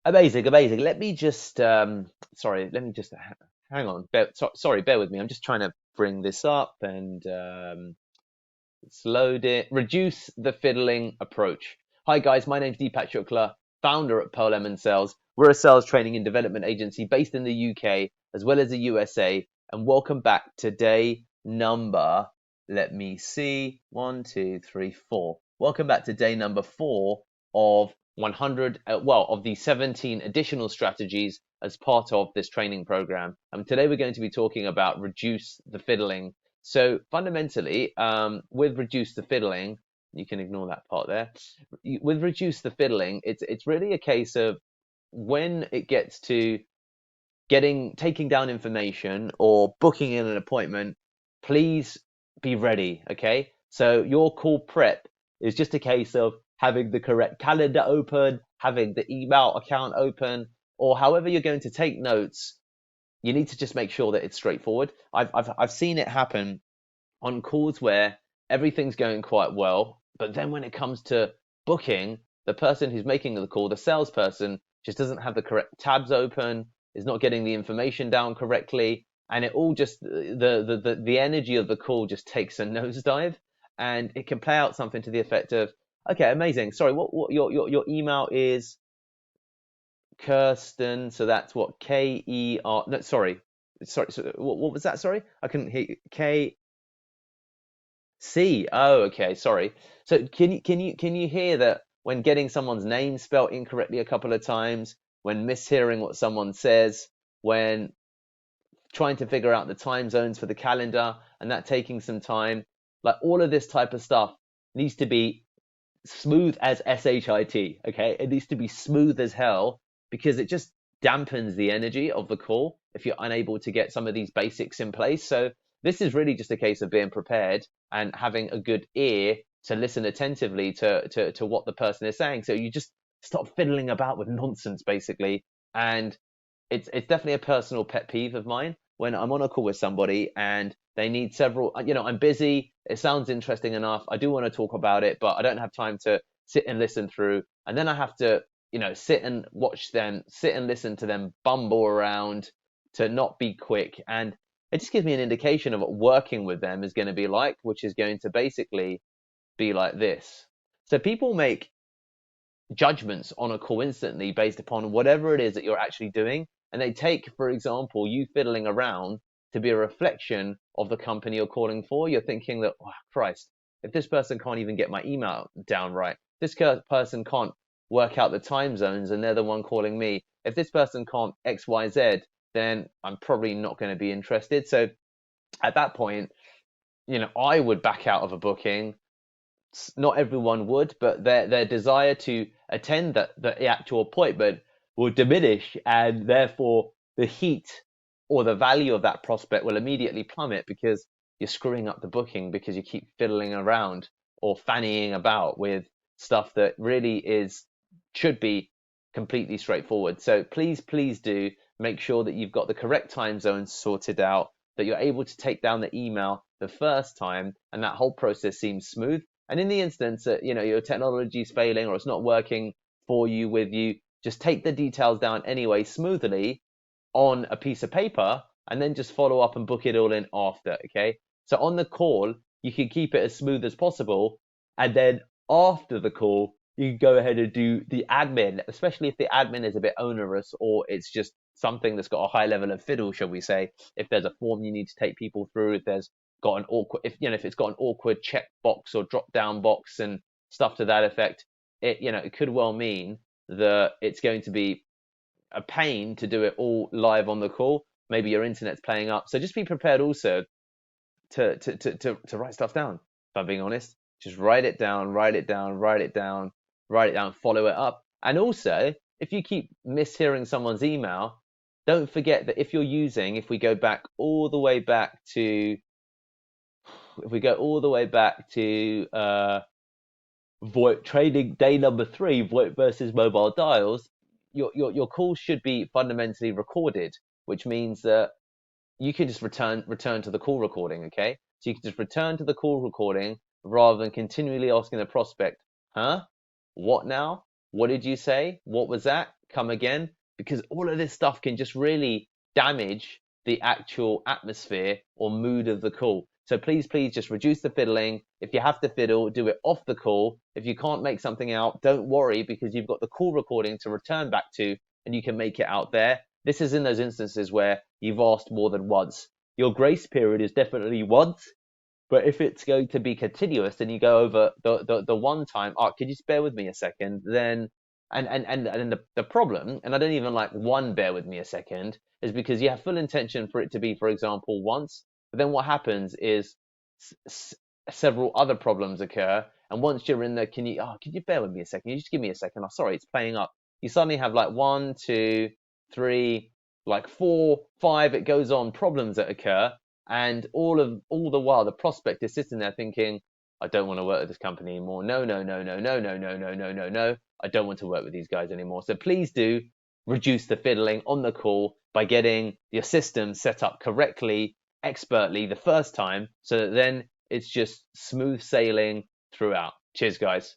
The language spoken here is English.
Amazing, amazing. Let me just sorry, let me just hang on. Sorry, bear with me. I'm just trying to bring this up and let's load it. Reduce the fiddling approach. Hi guys, my name's Deepak Shukla, founder at Pearl Lemon Sales. We're a sales training and development agency based in the UK as well as the USA, and welcome back to day number. Let me see, 1, 2, 3, 4. Welcome back to day number 4 of 100. Of the 17 additional strategies as part of this training program. And today we're going to be talking about reduce the fiddling. So fundamentally, with reduce the fiddling, you can ignore that part there. With reduce the fiddling, it's really a case of when it gets to taking down information or booking in an appointment, please be ready. Okay, so your call prep is just a case of having the correct calendar open, having the email account open, or however you're going to take notes. You need to just make sure that it's straightforward. I've seen it happen on calls where everything's going quite well, but then when it comes to booking, the person who's making the call, the salesperson, just doesn't have the correct tabs open, is not getting the information down correctly, and it all just the energy of the call just takes a nosedive, and it can play out something to the effect of, okay, amazing. Sorry, what your email is Kirsten, so that's what K-E-R. No, sorry. So what was that? Sorry, I couldn't hear K C. Oh, okay. Sorry. So can you hear that when getting someone's name spelled incorrectly a couple of times, when mishearing what someone says, when trying to figure out the time zones for the calendar and that taking some time, like all of this type of stuff needs to be smooth as shit. Okay, it needs to be smooth as hell because it just dampens the energy of the call if you're unable to get some of these basics in place. So this is really just a case of being prepared and having a good ear to listen attentively to what the person is saying. So you just stop fiddling about with nonsense basically. And it's definitely a personal pet peeve of mine when I'm on a call with somebody and they need several, I'm busy, it sounds interesting enough, I do want to talk about it, but I don't have time to sit and listen through, and then I have to, sit and watch them, sit and listen to them bumble around, to not be quick. And it just gives me an indication of what working with them is going to be like, which is going to basically be like this. So people make judgments on a call instantly based upon whatever it is that you're actually doing. And they take, for example, you fiddling around to be a reflection of the company you're calling for. You're thinking that, oh, Christ, if this person can't even get my email down right, this person can't work out the time zones and they're the one calling me. If this person can't XYZ, then I'm probably not going to be interested. So at that point, I would back out of a booking. Not everyone would, but their desire to attend the actual appointment will diminish, and therefore the heat or the value of that prospect will immediately plummet because you're screwing up the booking because you keep fiddling around or fannying about with stuff that really should be completely straightforward. So please do make sure that you've got the correct time zones sorted out, that you're able to take down the email the first time, and that whole process seems smooth. And in the instance that your technology is failing or it's not working for you, with you, just take the details down anyway smoothly on a piece of paper, and then just follow up and book it all in after. Okay, so on the call you can keep it as smooth as possible, and then after the call you can go ahead and do the admin, especially if the admin is a bit onerous or it's just something that's got a high level of fiddle, shall we say. If there's a form you need to take people through, if there's got an awkward, if it's got an awkward check box or drop down box and stuff to that effect, it could well mean that it's going to be a pain to do it all live on the call. Maybe your internet's playing up, so just be prepared also to write stuff down. If I'm being honest, just write it down, follow it up. And also, if you keep mishearing someone's email, don't forget that if we go back all the way back to VoIP training day number 3, VoIP versus mobile dials, your call should be fundamentally recorded, which means that you can just return to the call recording. Okay, so you can just return to the call recording rather than continually asking the prospect, huh, what now, what did you say, what was that, come again, because all of this stuff can just really damage the actual atmosphere or mood of the call. So please, please just reduce the fiddling. If you have to fiddle, do it off the call. If you can't make something out, don't worry, because you've got the call recording to return back to, and you can make it out there. This is in those instances where you've asked more than once. Your grace period is definitely once, but if it's going to be continuous and you go over the one time, oh, could you just bear with me a second? Then and the problem, and I don't even like one bear with me a second, is because you have full intention for it to be, for example, once, but then what happens is several other problems occur, and once you're in there, could you bear with me a second? You just give me a second. Oh, sorry, it's playing up. You suddenly have like one, two, three, like four, five. It goes on problems that occur, and all the while the prospect is sitting there thinking, I don't want to work with this company anymore. No, no, no, no, no, no, no, no, no, no, no. I don't want to work with these guys anymore. So please do reduce the fiddling on the call by getting your system set up correctly, expertly the first time, so that then it's just smooth sailing throughout. Cheers, guys.